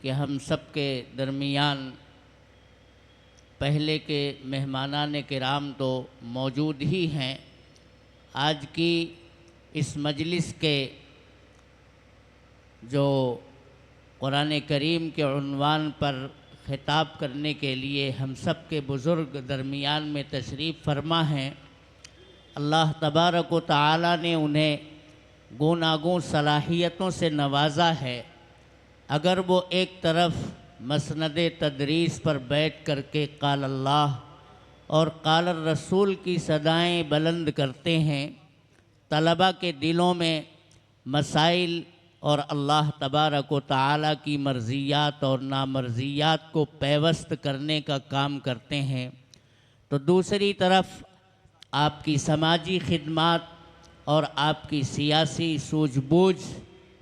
कि हम सब के दरमियान पहले के मेहमानान किराम तो मौजूद ही हैं। आज की इस मजलिस के जो कुरान करीम के उन्वान पर ख़िताब करने के लिए हम सब के बुज़ुर्ग दरमियान में तशरीफ़ फरमा हैं, अल्लाह तबारक व तआला ने उन्हें गूनागूं सलाहियतों से नवाजा है। अगर वो एक तरफ मसनद तदरीस पर बैठ करके क़ाल अल्लाह और क़ाल रसूल की सदाएं बुलंद करते हैं, तलबा के दिलों में मसाइल और अल्लाह तबारक व तआला की मर्ज़ियात और नामर्ज़ियात को पैवस्त करने का काम करते हैं, तो दूसरी तरफ आपकी समाजी खिदमात और आपकी सियासी सूझबूझ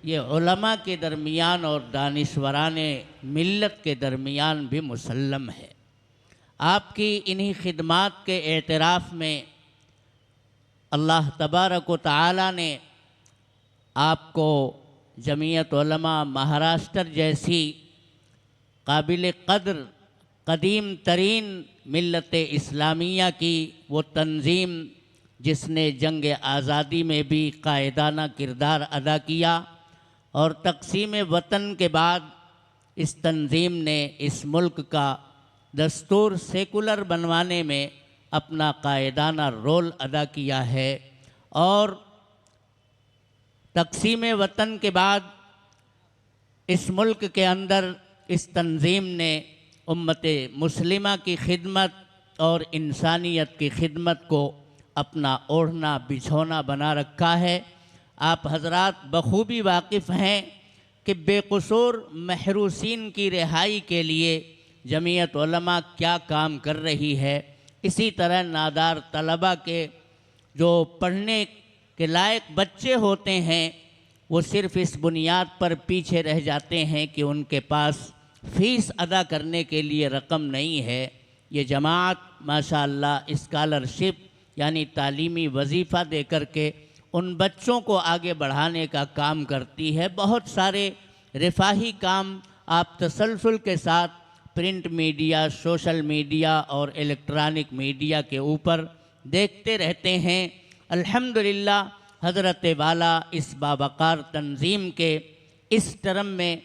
ये उलमा के दरमियान और दानिश्वराने मिल्लत के दरमियान भी मुसल्लम है। आपकी इन्हीं खिदमात के एतराफ़ में अल्लाह तबारक व तआला ने आपको जमीयत उलमा महाराष्ट्र जैसी काबिल क़द्र कदीम तरीन मिल्लत इस्लामिया की वो तंज़ीम जिसने जंग आज़ादी में भी कायदाना किरदार अदा किया और तक़सीम वतन के बाद इस तंज़ीम ने इस मुल्क का दस्तूर सेकुलर बनवाने में अपना कायदाना रोल अदा किया है। और तक़सीम वतन के बाद इस मुल्क के अंदर इस तंज़ीम ने उम्मत मुस्लिमा की खिदमत और इंसानियत की खिदमत को अपना ओढ़ना बिछौना बना रखा है। आप हजरात बखूबी वाकिफ़ हैं कि बेकसूर महरूसीन की रिहाई के लिए जमीयत उलमा क्या काम कर रही है। इसी तरह नादार तलबा के जो पढ़ने के लायक बच्चे होते हैं वो सिर्फ़ इस बुनियाद पर पीछे रह जाते हैं कि उनके पास फ़ीस अदा करने के लिए रकम नहीं है। ये जमात माशाअल्लाह स्कॉलरशिप यानी तालीमी वजीफ़ा दे कर के उन बच्चों को आगे बढ़ाने का काम करती है। बहुत सारे रिफाही काम आप तसलसल के साथ प्रिंट मीडिया, सोशल मीडिया और इलेक्ट्रॉनिक मीडिया के ऊपर देखते रहते हैं। अल्हम्दुलिल्लाह हज़रत वाला इस बावक़ार तंज़ीम के इस टर्म में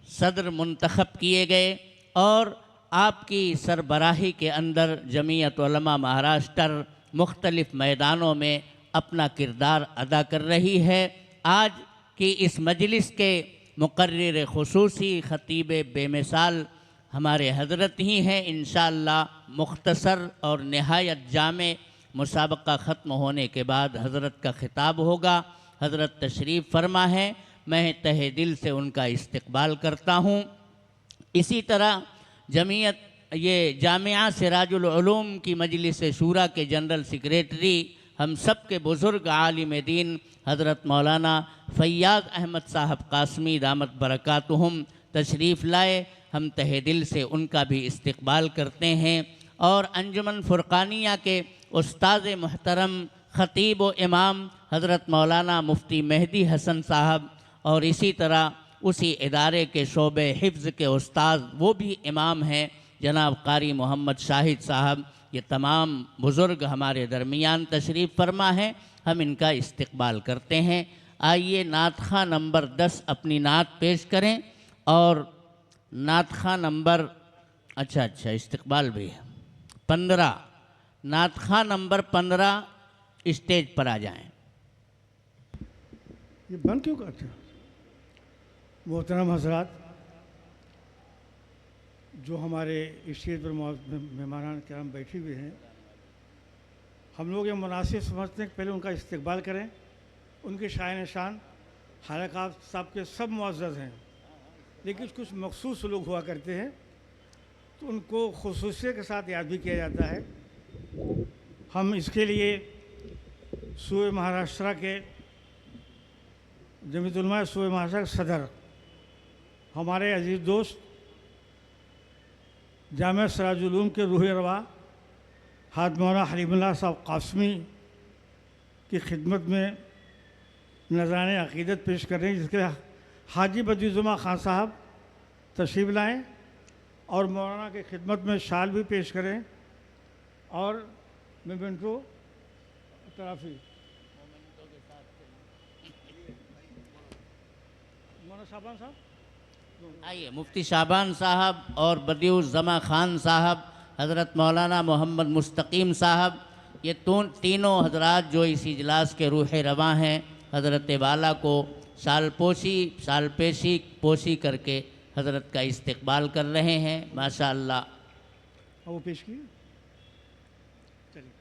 सदर मुंतखब किए गए और आपकी सरबराही के अंदर जमीयत उलमा महाराष्ट्र मुख्तलिफ़ मैदानों में अपना किरदार अदा कर रही है। आज की इस मजलिस के मुकर्रिर खुसूसी ख़तीब बेमिसाल हमारे हज़रत ही हैं। इंशाअल्लाह मुख्तसर और नहायत जामे मुसाबक़ा ख़त्म होने के बाद हज़रत का ख़िताब होगा। हज़रत तशरीफ़ फरमा है, मैं तहे दिल से उनका इस्तक़बाल करता हूँ। इसी तरह जमीयत ये जामिया सिराजुल उलूम की मजलिस शूरा के जनरल सेक्रेटरी हम सब के बुज़ुर्ग आलिम दीन हज़रत मौलाना फ़ैयाज़ अहमद साहब कासमी दामत बरकातुहुम तशरीफ़ लाए। हम तहे दिल से उनका भी इस्तक़बाल करते हैं। और अंजुमन फ़ुरक़ानिया के उस्ताद मुहतरम ख़तीब व इमाम हज़रत मौलाना मुफ्ती मेहदी हसन साहब और इसी तरह उसी इदारे के शोबे हिफ्ज़ के उस्ताद वो भी इमाम हैं जनाब कारी मोहम्मद शाहिद साहब, ये तमाम बुज़ुर्ग हमारे दरमियान तशरीफ़ फरमा है। हम इनका इस्तक़बाल करते हैं। आइए नातख़ा नंबर 10 अपनी नात पेश करें। और नातख़ा नंबर अच्छा इस्तक़बाल भी है 15, नातख़ा नंबर 15 स्टेज पर आ जाएं। ये बंद क्यों करते हो? मोहतरम हज़रात, जो हमारे स्टेज पर मेहमान किराम बैठे हुए हैं, हम लोग ये मुनासिब समझते हैं कि पहले उनका इस्तक़बाल करें। उनके शान शान हालांकि आप सब के सब मुअज़्ज़ज़ हैं, लेकिन कुछ मखसूस लोग हुआ करते हैं तो उनको खुसूसियत के साथ याद भी किया जाता है। हम इसके लिए सूबे महाराष्ट्र के जमीयत उलमा सूबे महाराष्ट्र के सदर हमारे अजीज़ दोस्त जामिया सिराजुल उलूम के रूह रवा हाद मौलाना हलीमुल्लाह साहब कासमी की खिदमत में नज़राने अक़ीदत पेश कर रहे हैं, जिसके हाजी बदीजुमा खान साहब तशरीफ़ लाएँ और मौलाना की खिदमत में शाल भी पेश करें और मेमेंटो ट्रॉफी। मौलाना शाबान साहब आइए, मुफ्ती शाबान साहब और बदियुज़्ज़मा खान साहब, हज़रत मौलाना मोहम्मद मुस्तकीम साहब, ये तीनों हजरात जो इस इजलास के रूह रवां हैं, हज़रत वाला को साल पेशी पोशी करके हज़रत का इस्तकबाल कर रहे हैं। माशा अल्लाह। और वो पेश किए। चलिए,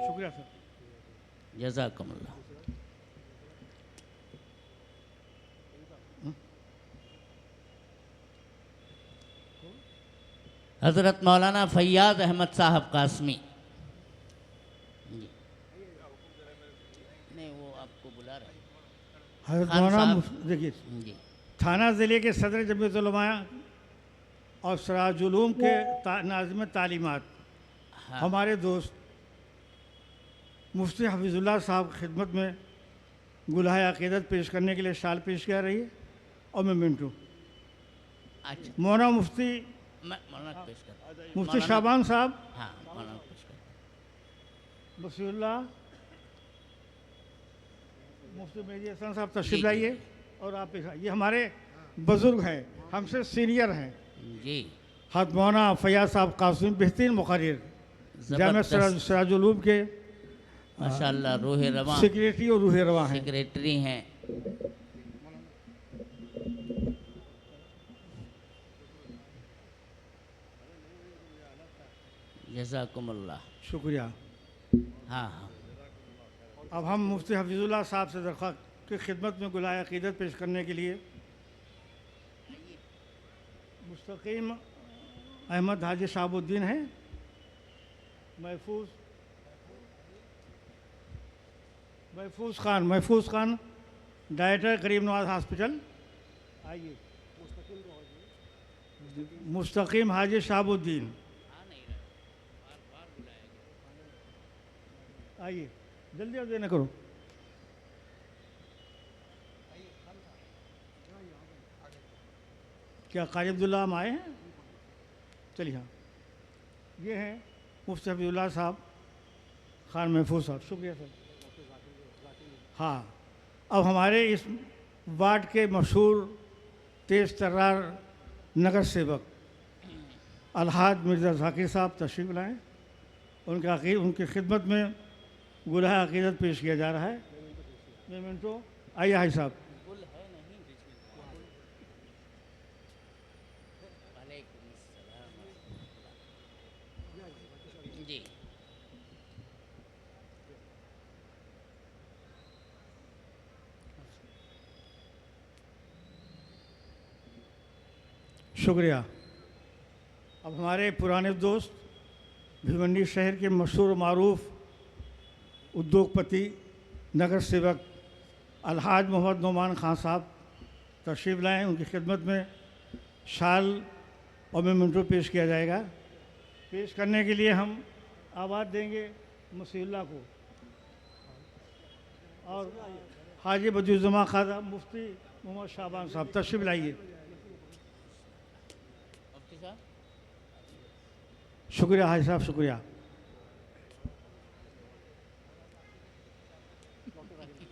शुक्रिया सर। जज़ाकमुल्लाह। हज़रत मौलाना फ़ैयाज़ अहमद साहब कासमी। जी, नहीं वो आपको बुला रहे हैं। हज़रत खान मौलाना साहब। देखिए, जी थाना ज़िले के सदर जमीयत उलमा और सिराजुल के नाज़िम तालीमात हाँ। हमारे दोस्त मुफ्ती हफीज़ुल्लाह साहब की खिदमत में गुलाह अक़ीदत पेश करने के लिए शाल पेश किया रही है और मैं मिंटू अच्छा, मौलाना मुफ्ती मैं मौलाना पेश कर। मुफ्ती शाबान साहब हाँ, मौलाना पेश कर। बसीउल्लाह मुफ्ती मेहदी हसन साहब जी, तशरीफ़ जी, लाइए और आप ये हमारे बुज़ुर्ग हैं, हमसे सीनियर हैं। जी, हज़रत मौलाना फ़ैयाज़ साहब कासिम बेहतरीन मुक़र्रिर जामिया ज़बरदस्त। सिराजुल के माशाअल्लाह, रूह रवां सेक्रेटरी और रूह रवां हैं। सेक्रेटरी हैं। जज़ाकुमुल्लाह। शुक्रिया। हाँ हाँ। अब हम मुफ्ती हफीज़ुल्लाह साहब से दरख्वास्त की खिदमत में गुलाह अक़ीदत पेश करने के लिए मुस्तकीम अहमद हाजी शहाबुद्दीन हैं, महफूज खान डायरेक्टर करीम नवाज हॉस्पिटल। आइए, मुस्तकीम हाजी शहाबुद्दीन आइए, जल्दी और देर न करो। क्या कारी अब्दुल्ला हम आए हैं? चलिए, हाँ, ये हैं मुफ्ती हफीज़ुल्लाह साहब खान महफूज साहब। शुक्रिया सर। हाँ, अब हमारे इस वार्ड के मशहूर तेज़ तर्रार नगर सेवक अलहाज मिर्ज़ा ज़ाकिर साहब तशरीफ़ लाएँ। उनकी खिदमत में गुलाह अक़ीदत पेश किया जा रहा है। मेमेंटो आइए हाई साहब। जी, शुक्रिया। अब हमारे पुराने दोस्त भिवंडी शहर के मशहूर मारूफ उद्योगपति नगर सेवक अलहाज मोहम्मद नोमान खान साहब तशरीफ़ लाएँ। उनकी खिदमत में शाल और मेमेंटो पेश किया जाएगा। पेश करने के लिए हम आवाज़ देंगे मसीहुल्लाह को और हाजी बदियुज़्ज़मा खान मुफ्ती मोहम्मद शाबान साहब तशरीफ़ लाइए। मुफ्ती साहब। शुक्रिया हाजी साहब, शुक्रिया।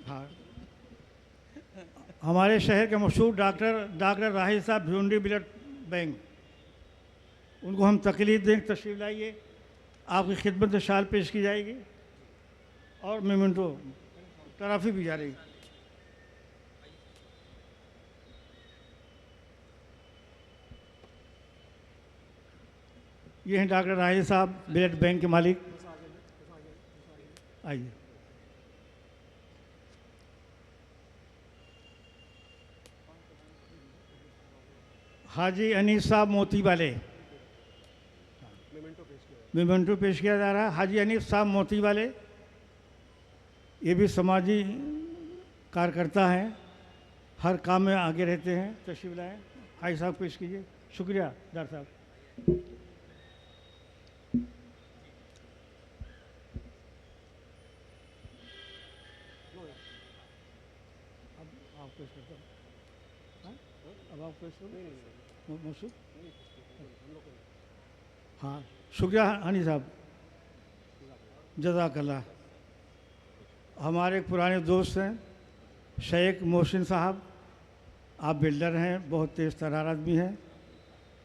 हाँ, हमारे शहर के मशहूर डॉक्टर राहिल साहब भिवंडी ब्लड बैंक, उनको हम तकलीफ दें, तशरीफ़ लाइए। आपकी खिदमत में शाल पेश की जाएगी और मेमेंटो ट्रॉफी भी जा रही। ये हैं डॉक्टर राहिल साहब ब्लड बैंक के मालिक। आइए, हाजी अनीस साहब मोती वाले मेमेंटो पेश किया जा रहा है। हाजी अनीस साहब मोती वाले ये भी समाजी कार्यकर्ता हैं, हर काम में आगे रहते हैं। तशरीफ़ लाएँ, हाजी साहब पेश कीजिए। शुक्रिया डॉक्टर साहब। अब आप पेश करते हैं। अब आप पेश करो। मसूद, हाँ शुक्रिया हनी साहब, जज़ाकल्लाह। हमारे एक पुराने दोस्त हैं शेख मोहसिन साहब, आप बिल्डर हैं, बहुत तेज़ तर्रार आदमी हैं,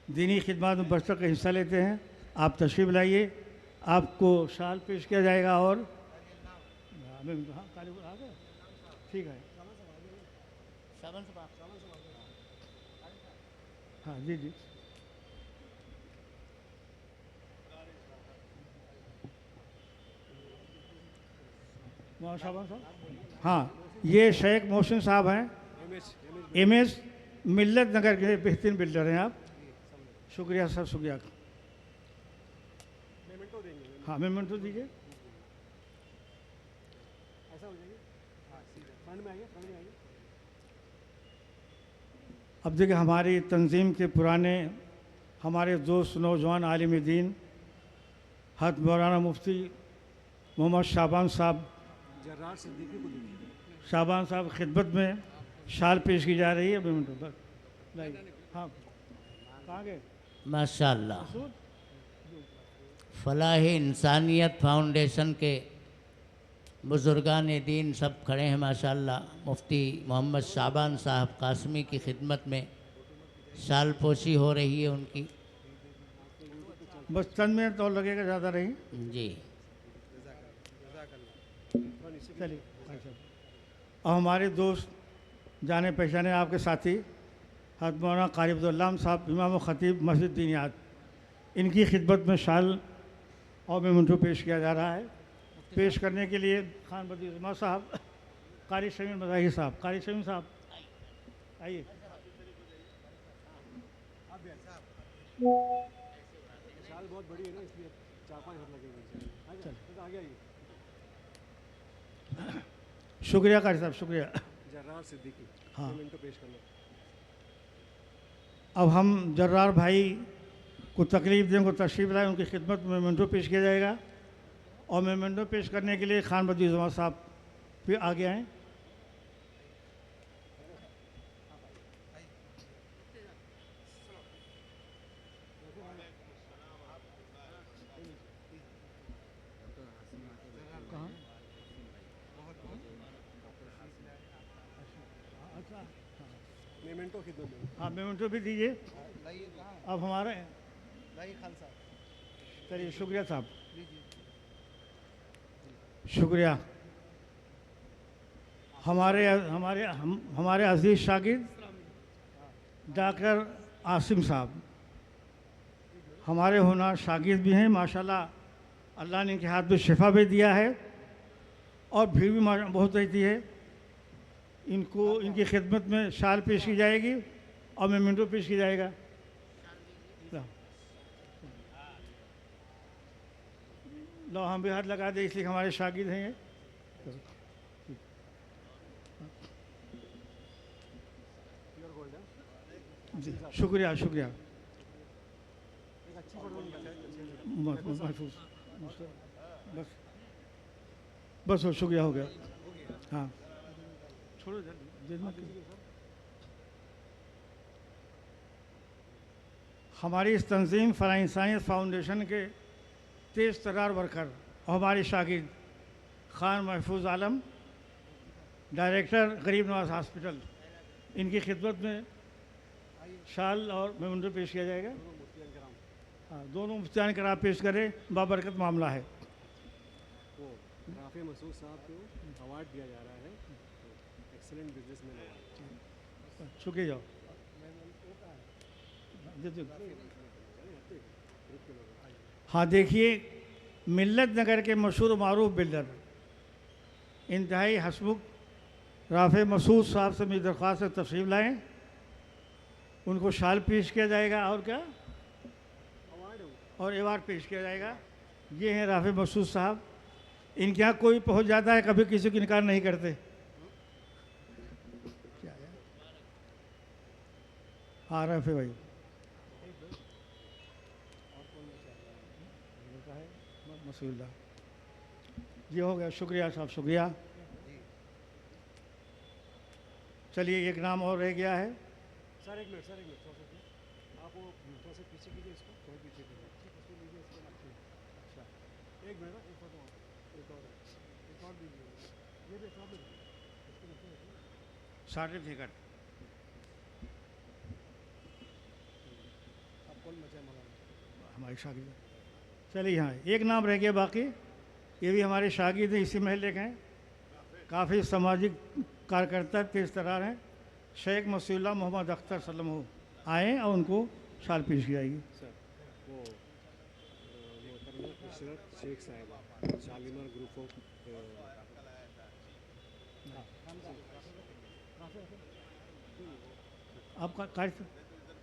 दीनी खिदमत में बढ़ चढ़ हिस्सा लेते हैं। आप तशरीफ़ लाइए, आपको शाल पेश किया जाएगा। और हाँ, ठीक है, हाँ जी जी। वहाँ शाबान साहब, हाँ ये शेख मोहसिन साहब हैं, एमएस मिल्लत नगर के बेहतरीन बिल्डर हैं आप। शुक्रिया सर, शुक्रिया। हाँ मेमेंटो दीजिए। अब देखिए, हमारी तंजीम के पुराने हमारे दोस्त नौजवान आलिम दीन हद मौलाना मुफ्ती मोहम्मद शाबान साहब, शाबान साहब खिदमत में शाल पेश की जा रही है। हाँ कहाँ गए? माशाअल्लाह। फलाह इंसानियत फाउंडेशन के बुज़ुर्गान दीन सब खड़े हैं माशाअल्लाह। मुफ्ती मोहम्मद शाबान साहब कासमी की खिदमत में शाल पोशी हो रही है उनकी। बस चंद मिनट और लगेगा, ज़्यादा नहीं जी। चलिए। और हमारे दोस्त जाने पहचाने आपके साथी हज़रत मौलाना क़ारी अब्दुल्लाह साहब, इमाम व ख़तीब मस्जिद दीनियात, इनकी खिदमत में शाल और मेमेंटो पेश किया जा रहा है। पेश करने के लिए खान बदी उज़मा साहब, क़ारी शमीम मज़ाही साहब, क़ारी शमीम साहब आइए। शाल बहुत बड़ी है ना, इसलिए 4-5 हाथ लगेंगे। आगे आइए। शुक्रिया क़ारी साहब, शुक्रिया। जर्रार सिद्दीकी, हाँ पेश करना। अब हम जर्रार भाई को तकलीफ़ दें, को तशरीफ़ लाए, उनकी खिदमत में मेमेंटो पेश किया जाएगा। और मेमेंटो पेश करने के लिए खान बदी उज़मा साहब फिर आगे आएँ। हाँ मेमेंटो भी दीजिए। अब हमारे चलिए, शुक्रिया साहब, शुक्रिया। हमारे अजीज़ शागिर्द डॉक्टर आसिम साहब हमारे होना शागिर्द भी हैं माशाल्लाह। अल्लाह ने इनके हाथ में शिफा भी दिया है और भीड़ भी बहुत रहती है। इनको इनकी खिदमत में शाल पेश की जाएगी और मेमेंटो पेश की जाएगा। लो हम भी हाथ लगा दे, इसलिए हमारे शागिर्द हैं ये। जी शुक्रिया, शुक्रिया। बस बस हो, शुक्रिया हो गया। हाँ छोड़ो, हमारी इस तंजीम फलाह इंसानियत फाउंडेशन के तेज़ तर्रार वर्कर और हमारे शागिर्द खान महफूज आलम, डायरेक्टर गरीब नवाज हॉस्पिटल, इनकी खिदमत में शाल और मेमेंटो पेश किया जाएगा। हाँ दोनों मुफ्तियान करार पेश करें, बाबरकत मामला है। राफ़े मसूद साहब को अवार्ड दिया जा रहा है, एक्सीलेंट बिजनेसमैन अवार्ड। शुक्रिया। हाँ देखिए, मिल्लत नगर के मशहूर मारूफ बिल्डर इंतहाई हसमुख राफ़े मसूद साहब से मेरी दरख्वास्त से तशरीफ़ लाएँ, उनको शाल पेश किया जाएगा और क्या और एवार्ड पेश किया जाएगा। ये हैं राफ़े मसूद साहब, इनके यहाँ कोई पहुँच जाता है, कभी किसी को इनकार नहीं करते। हाँ राफ़े भाई, मसूल्ला ये हो गया। शुक्रिया साहब, शुक्रिया। चलिए एक नाम और रह गया है। सर एक मिनट आप वो थोड़ा सा पीछे कीजिए इसको, थोड़ा पीछे कीजिए, इसको लीजिए, इसको रखिए। अच्छा, एक मिनट ना, एक और दीजिए, ये भी एक और दीजिए, इसको नीचे रखिए। सर्टिफिकेट आप कौन बचा मौलाना? हमारे शागिर्द। चलिए यहाँ एक नाम रह गया बाकी, ये भी हमारे शागिर्द हैं, इसी महल्ले के हैं, काफ़ी सामाजिक कार्यकर्ता तेज तरार हैं। शेख मसीउल्लाह मोहम्मद अख्तर सल्लम आए और उनको शाल पेश की जाएगी। सर वो मोहतरमा इशरत शेख साहिबा, शालीमार ग्रुप ऑफ आपका कार्य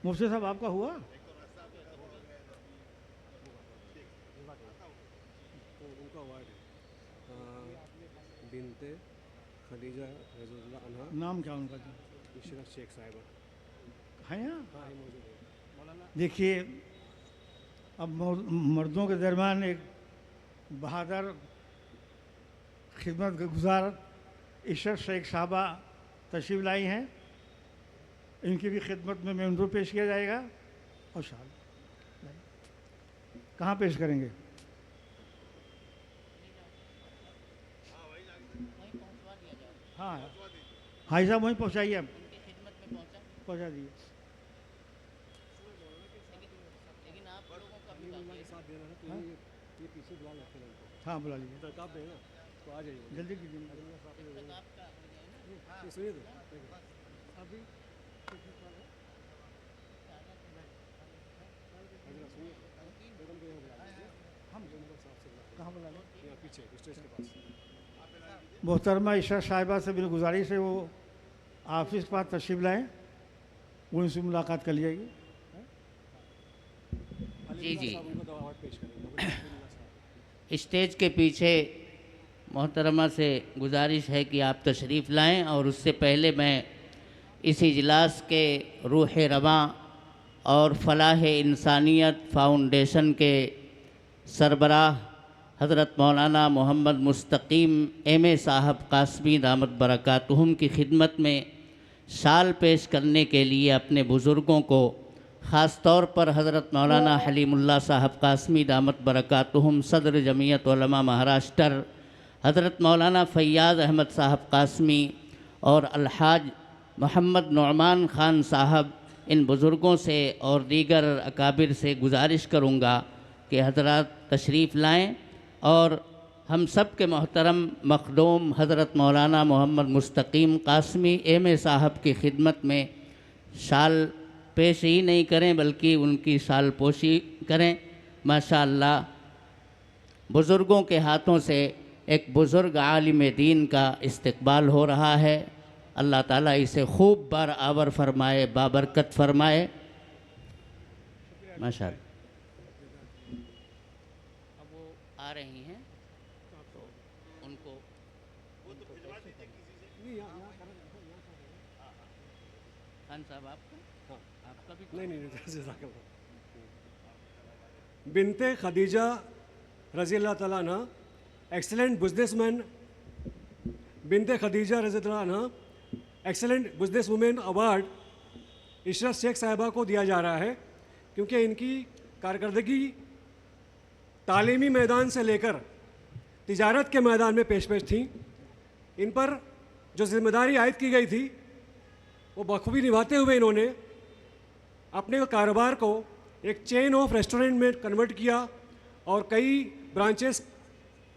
मुफ्ती साहब आपका हुआ? तो उनका अवार्ड है बिनते खदीजा रज़ियल्लाहु अन्हा नाम क्या उनका जी? इशरत शेख साहिबा। है यहाँ? हाँ, ये मौजूद है मौलाना। देखिए अब मर्दों के दरमियान एक बहादुर खिदमत गुजार इशरत शेख साहबा तशरीफ़ लाई हैं, इनकी भी खिदमत में मेमरू पेश किया जाएगा और शाल कहाँ पेश करेंगे? हाँ भाई साहब वहीं पहुँचाइए, आप पहुँचा दिए। के साथ देना है तो हाँ? ये पीछे बुला लेते हैं उनको। हाँ बुला लीजिए, दरकाब देना तो आ जाइए जल्दी कीजिए। सुनिए तो अभी मैडम को यहाँ बुला लीजिए, हम साहब से बुला कहाँ बुला लें? लीजिए, यहाँ पीछे स्टेज के पास। मोहतरमा इशरत साहिबा से मेरी गुजारिश है वो ऑफिस के पास तशरीफ़ लाएँ, वो उनसे मुलाकात कर ली जाएगी। जी जी, उनको तो अवार्ड पेश करेंगे। स्टेज के पीछे मोहतरमा से गुजारिश है कि आप तशरीफ़ लाएं, और उससे पहले मैं इस इजलास के रूह रवां और फलाह इंसानियत फाउंडेशन के सरबराह हज़रत मौलाना मोहम्मद मुस्तकीम एम.ए. साहब कासमी दामत बरकातुहुम की खिदमत में शाल पेश करने के लिए अपने बुज़ुर्गों को, ख़ास तौर पर हज़रत मौलाना हलीमुल्लाह साहब कासमी दामत बरकातुहुम सदर जमीयत उलमा महाराष्ट्र, हज़रत मौलाना फ़ैयाज़ अहमद साहब कासमी और अलहाज मोहम्मद नुअमान ख़ान साहब, इन बुज़ुर्गों से और दीगर अकाबिर से गुजारिश करूँगा कि हज़रात तशरीफ़ लाएँ और हम सब के मोहतरम मखदूम हज़रत मौलाना मोहम्मद मुस्तकीम कासमी एम.ए. साहब की खिदमत में शाल पेश ही नहीं करें बल्कि उनकी शाल पोशी करें। माशाअल्लाह, बुज़ुर्गों के हाथों से एक बुज़ुर्ग आलिम दीन का इस्तकबाल हो रहा है। अल्लाह ताला इसे खूब बार आवर फरमाए, बाबरकत फरमाए। माशाअल्लाह। अब वो आ रही हैं तो उनको खान साहब आपका भी नहीं बिनते खदीजा रज़ियल्लाहु ताला अन्हा एक्सीलेंट बिजनेसमैन, बिनते खदीजा रज़ियल्लाहु अन्हा excellent business women award Ishrat Shaikh साहिबा को दिया जा रहा है, क्योंकि इनकी कारकर्दगी तालीमी मैदान से लेकर तिजारत के मैदान में पेश थी। इन पर जो जिम्मेदारी आयद की गई थी वो बखूबी निभाते हुए इन्होंने अपने कारोबार को एक चेन ऑफ रेस्टोरेंट में कन्वर्ट किया और कई ब्रांचेस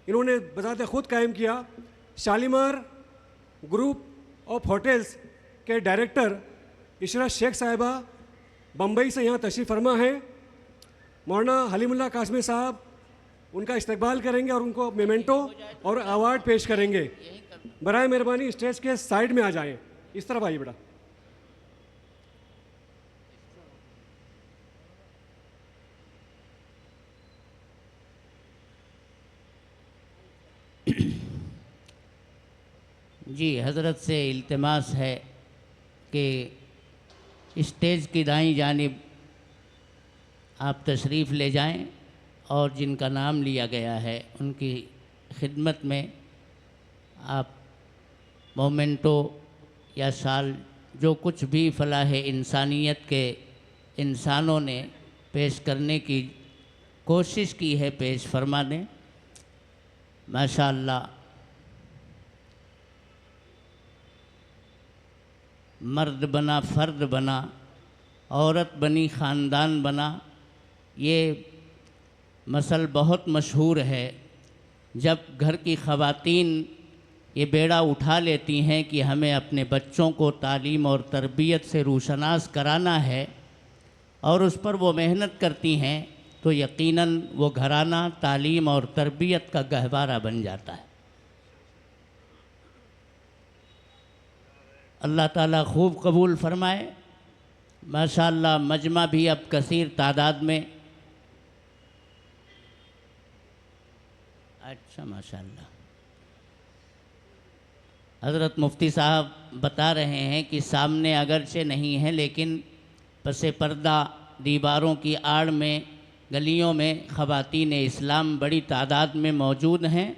इन्होंने बजाते खुद कायम किया। शालीमार ग्रुप ऑफ होटल्स के डायरेक्टर इशरत शेख साहिबा बम्बई से यहाँ तशरीफ़ फरमा है। मौलाना हलीमुल्लाह कासमी साहब उनका इस्तकबाल करेंगे और उनको मेमेंटो और अवार्ड पेश करेंगे। बराए मेहरबानी स्टेज के साइड में आ जाएं, इस तरफ आइए बेटा। जी, हज़रत से इल्तिमास है कि स्टेज की दाईं जानिब आप तशरीफ़ ले जाएं और जिनका नाम लिया गया है उनकी खिदमत में आप मोमेंटो या शाल जो कुछ भी फलाह इंसानियत के इंसानों ने पेश करने की कोशिश की है, पेश फरमा दें। माशाअल्लाह, मर्द बना फ़र्द बना, औरत बनी ख़ानदान बना, ये मसल बहुत मशहूर है। जब घर की ख़वातीन ये बेड़ा उठा लेती हैं कि हमें अपने बच्चों को तालीम और तरबियत से रूशनास कराना है और उस पर वो मेहनत करती हैं, तो यकीनन वो घराना तालीम और तरबियत का गहवारा बन जाता है। अल्लाह ताला खूब कबूल फरमाए। माशाअल्लाह, मजमा भी अब कसीर तादाद में। अच्छा, माशाअल्लाह। हज़रत मुफ्ती साहब बता रहे हैं कि सामने अगरचे नहीं है, लेकिन पसे पर्दा दीवारों की आड़ में गलियों में ख़वातीन इस्लाम बड़ी तादाद में मौजूद हैं।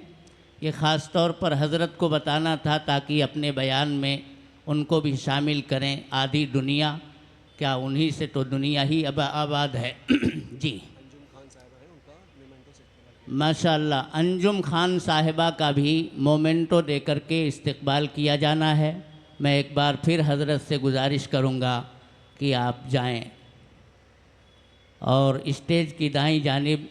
ये ख़ास तौर पर हज़रत को बताना था ताकि अपने बयान में उनको भी शामिल करें। आधी दुनिया, क्या उन्हीं से तो दुनिया ही अब आबाद है। जी माशाअल्लाह, अंजुम खान साहिबा का भी मोमेंटो दे करके इस्तकबाल किया जाना है। मैं एक बार फिर हज़रत से गुजारिश करूँगा कि आप जाएं और स्टेज की दाईं जानिब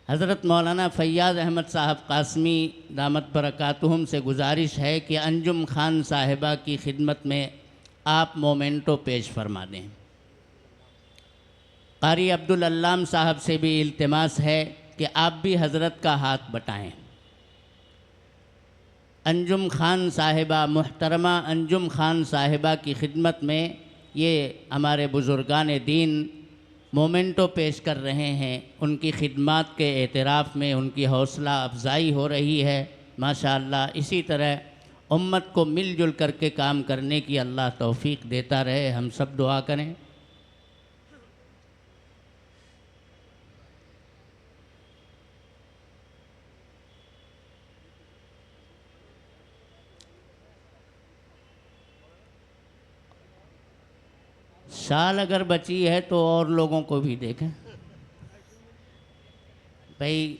हज़रत मौलाना फ़ैयाज़ अहमद साहब कासमी दामत बरकातुहुम से गुजारिश है कि अंजुम खान साहिबा की खिदमत में आप मोमेंटो पेश फरमा दें। कारी अब्दुल अल्लाम साहब से भी इल्तिमास है कि आप भी हज़रत का हाथ बटाएं। अंजुम खान साहिबा, मुहतरमा अंजुम खान साहिबा की खिदमत में ये हमारे बुज़ुर्गान दीन मोमेंटो पेश कर रहे हैं। उनकी खिदमत के एतराफ़ में उनकी हौसला अफजाई हो रही है। माशाअल्लाह, इसी तरह उम्मत को मिलजुल करके काम करने की अल्लाह तौफ़ीक़ देता रहे। हम सब दुआ करें। शाल अगर बची है तो और लोगों को भी देखें भाई।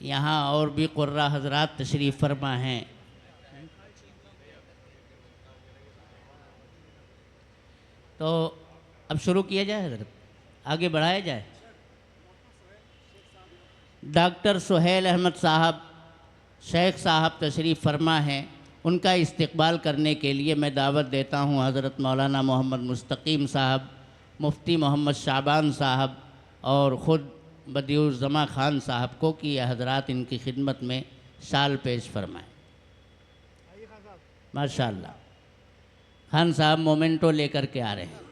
यहाँ और भी कुर्रा हजरात तशरीफ़ फरमा हैं। तो अब शुरू किया जाए हजरत, आगे बढ़ाया जाए। डॉक्टर सुहेल अहमद साहब, शेख साहब तशरीफ़ फरमा हैं। उनका इस्तकबाल करने के लिए मैं दावत देता हूँ हज़रत मौलाना मोहम्मद मुस्तकीम साहब, मुफ्ती मोहम्मद शाबान साहब और ख़ुद बदियुज़्ज़मा ख़ान साहब को कि यह हज़रात इनकी खिदमत में शाल पेश फरमाएँ। माशाअल्लाह, खान साहब मोमेंटो लेकर के आ रहे हैं।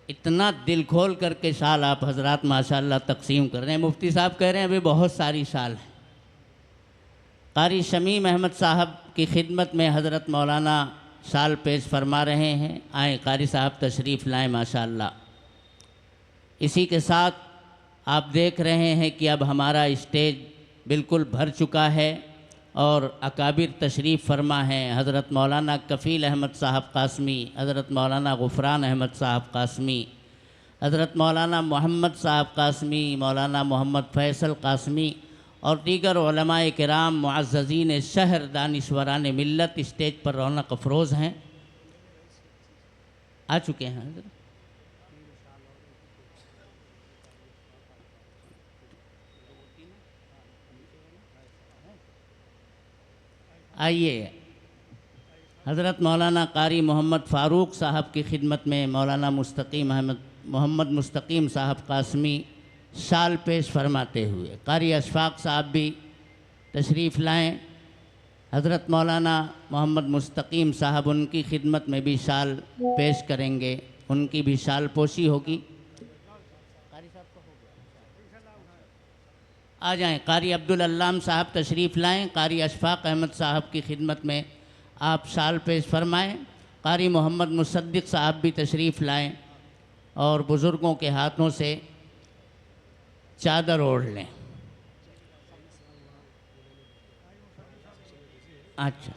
इतना दिल खोल करके शाल आप हजरात माशाअल्लाह तकसीम कर रहे हैं। मुफ्ती साहब कह रहे हैं अभी बहुत सारी शाल हैं। कारी शमीम अहमद साहब की खिदमत में हज़रत मौलाना शाल पेश फरमा रहे हैं। आए कारी साहब तशरीफ़ लाएँ। माशाअल्लाह, इसी के साथ आप देख रहे हैं कि अब हमारा स्टेज बिल्कुल भर चुका है और अकाबिर तशरीफ़ फरमा हैं। हज़रत मौलाना कफ़ील अहमद साहब कासमी, हज़रत मौलाना गुफ़रान अहमद साहब कासमी, हज़रत मौलाना मोहम्मद साहब कासमी, मौलाना मोहम्मद फ़ैसल कासमी और दीगर उलमाए किराम, मुअज़्ज़ज़ीन शहर, दानिश्वरान मिल्लत स्टेज पर रौनक अफरोज़ हैं, आ चुके हैं। आइए हज़रत मौलाना कारी मोहम्मद फ़ारूक साहब की खिदमत में मौलाना मुस्तकीम अहमद मोहम्मद मुस्तकीम साहब कासमी शाल पेश फरमाते हुए कारी अशफाक साहब भी तशरीफ़ लाएँ। हज़रत मौलाना मोहम्मद मुस्तकीम साहब उनकी खिदमत में भी शाल पेश करेंगे उनकी भी शाल पोशी होगी। आ जाएं, कारी अब्दुल अल्लाम साहब तशरीफ़ लाएं। कारी अशफाक अहमद साहब की खिदमत में आप शाल पेश फरमाएं। कारी मोहम्मद मुसद्दिक साहब भी तशरीफ़ लाएं और बुज़ुर्गों के हाथों से चादर ओढ़ लें। अच्छा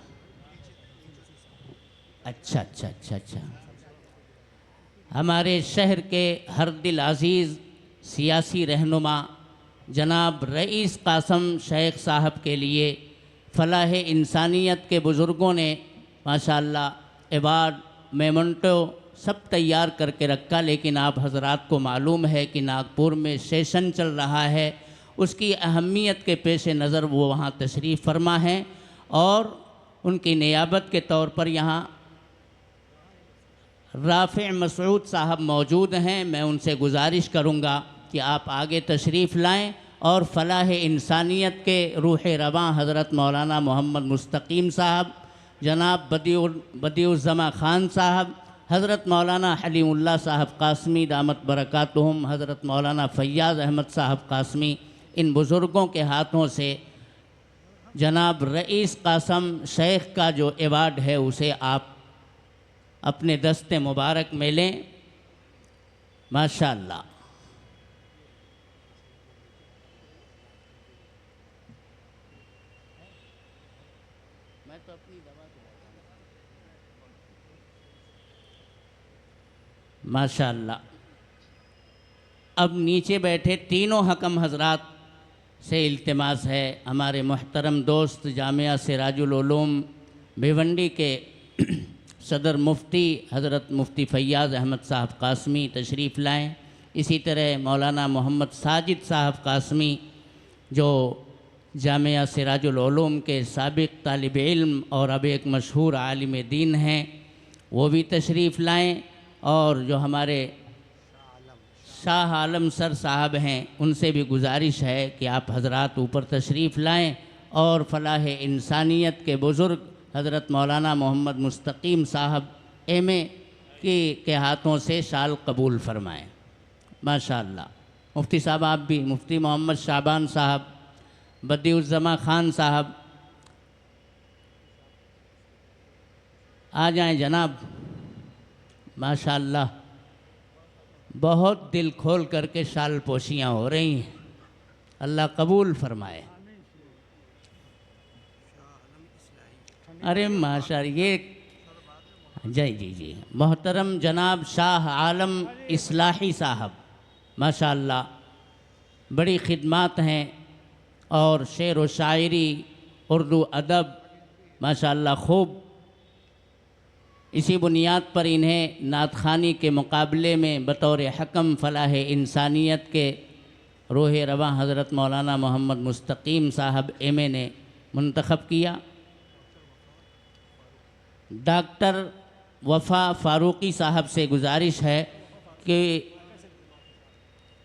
अच्छा अच्छा अच्छा अच्छा। हमारे शहर के हर दिल अज़ीज़ सियासी रहनुमा जनाब रईस कासम शेख साहब के लिए फलाह इंसानियत के बुज़ुर्गों ने माशाअल्लाह अवार्ड मेमेंटो सब तैयार करके रखा, लेकिन आप हज़रात को मालूम है कि नागपुर में सेशन चल रहा है, उसकी अहमियत के पेश नज़र वो वहाँ तशरीफ़ फरमा हैं और उनकी नियाबत के तौर पर यहाँ राफ़े मसूद साहब मौजूद हैं। मैं उनसे गुजारिश करूँगा कि आप आगे तशरीफ़ लाएं और फलाह इंसानियत के रूह रवां हज़रत मौलाना मोहम्मद मुस्तकीम साहब, जनाब बदिउज़्ज़मा ख़ान साहब, हज़रत मौलाना हलीमुल्लाह साहब कासमी दामत बरकातुहुम, हज़रत मौलाना फ़ैयाज़ अहमद साहब कासमी, इन बुज़ुर्गों के हाथों से जनाब रईस कासम शेख का जो अवार्ड है उसे आप अपने दस्ते मुबारक में लें। माशाअल्लाह। मैं तो अपनी दवा माशाअल्लाह। अब नीचे बैठे तीनों हकम हजरात से इल्तिमास है, हमारे मुहतरम दोस्त जामिया सिराजुल उलूम भिवंडी के सदर मुफ्ती हज़रत मुफ्ती फ़ैयाज़ अहमद साहब कासमी तशरीफ़ लाएं। इसी तरह मौलाना मोहम्मद साजिद साहब कासमी जो जामिया सिराजुल उलूम के साबिक़ तालिब इल्म और अब एक मशहूर आलिम दीन हैं, वो भी तशरीफ़ लाएं। और जो हमारे शाह आलम सर साहब हैं, उनसे भी गुजारिश है कि आप हज़रात ऊपर तशरीफ़ लाएं और फलाह इंसानियत के बुज़ुर्ग हज़रत मौलाना मोहम्मद मुस्तकीम साहब एमए के हाथों से शाल कबूल फ़रमाएँ। माशाअल्लाह। मुफ्ती साहब आप भी, मुफ्ती मोहम्मद शाबान साहब, बदिउज़्ज़मा ख़ान साहब आ जाएं जनाब। माशाअल्लाह, बहुत दिल खोल करके शाल पोशियाँ हो रही हैं, अल्लाह कबूल फ़रमाए। अरे माशाअल्लाह, ये जय जी जी मोहतरम जनाब शाह आलम इस्लाही साहब, माशाअल्लाह बड़ी खिदमात हैं और शेर व शायरी उर्दू अदब माशाअल्लाह खूब। इसी बुनियाद पर इन्हें नात ख़ानी के मुकाबले में बतौर हकम फलाह इंसानियत के रूह रवां हज़रत मौलाना मोहम्मद मुस्तकीम साहब एमए ने मुंतखब किया। डॉक्टर वफ़ा फ़ारूक़ी साहब से गुजारिश है कि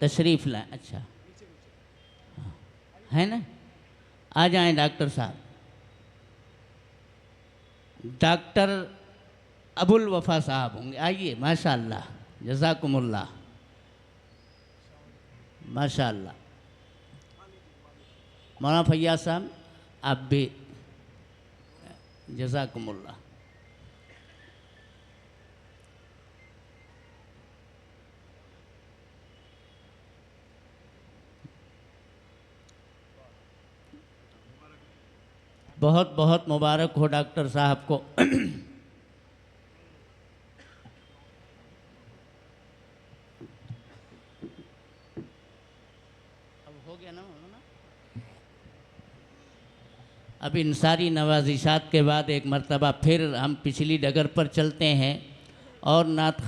तशरीफ़ लाएं। अच्छा है ना, आ जाएं डॉक्टर साहब। डॉक्टर अबुल वफ़ा साहब होंगे, आइए। माशाअल्लाह, जज़ाकुमुल्लाह, माशाअल्लाह। मौलाना फ़ैयाज़ साहब आप भी, जज़ाकुमुल्लाह। बहुत बहुत मुबारक हो डॉक्टर साहब को। अब इन सारी नवाजिशात के बाद एक मर्तबा फिर हम पिछली डगर पर चलते हैं और नात